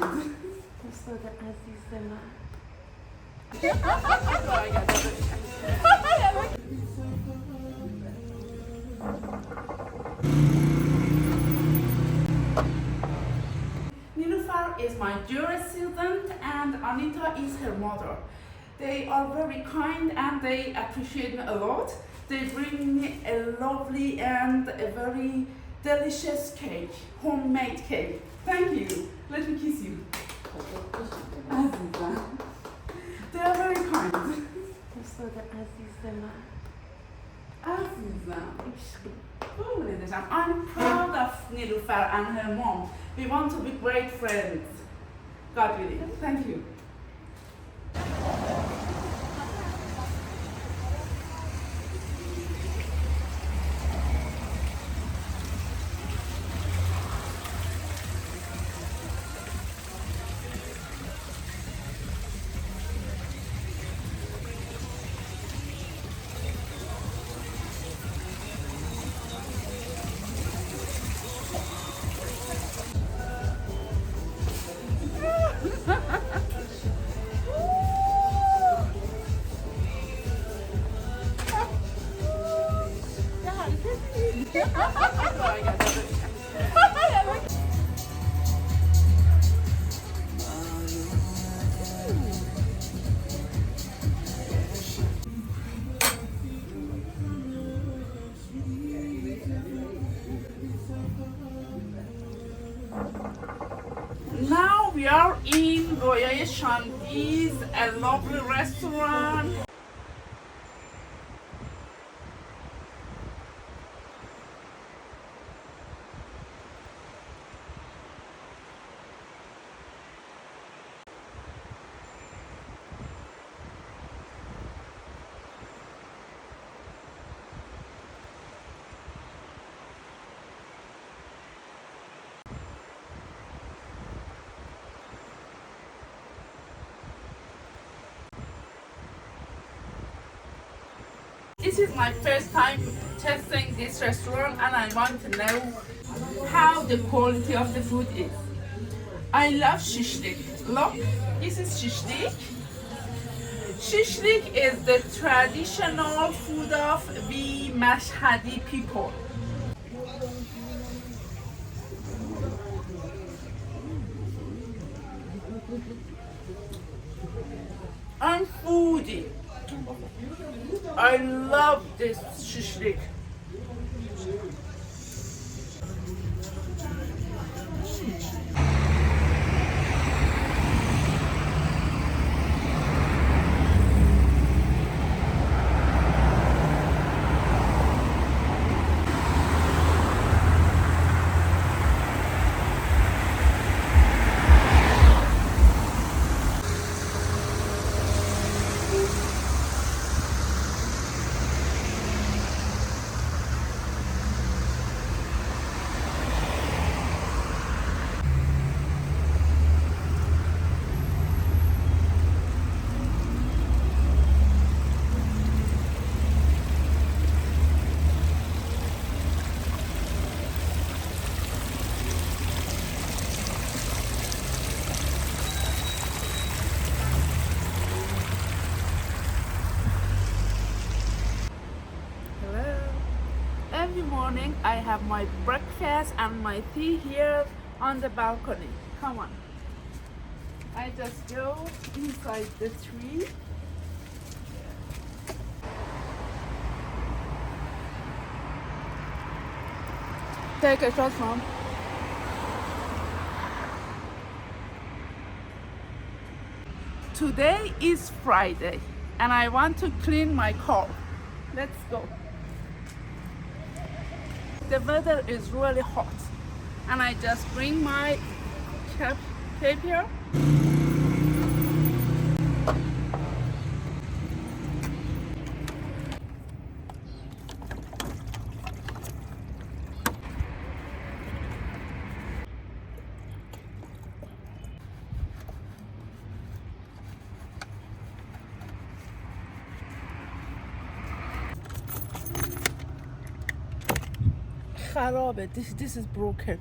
استاد عزیز من Nilufar is my jewelry student and Anita is her mother. They are very kind and they appreciate me a lot. They bring me a lovely and a very delicious cake, homemade cake. Thank you. Let me kiss you. Azizam. They are very kind. استاد عزیز من Azizam. I'm proud of Nilufar and her mom. We want to be great friends. God willing. Thank you. Now we are in Royal Shandi's, a lovely restaurant. This is my first time testing this restaurant and I want to know how the quality of the food is. I love shishlik. Look, this is shishlik. Shishlik is the traditional food of we Mashhadi people. I'm foodie. I love this shishlik. Every morning I have my breakfast and my tea here on the balcony. Come on. I just go inside the tree. Take a shot from. Today is Friday and I want to clean my car. Let's go. The weather is really hot and I just bring my cape here. This is broken.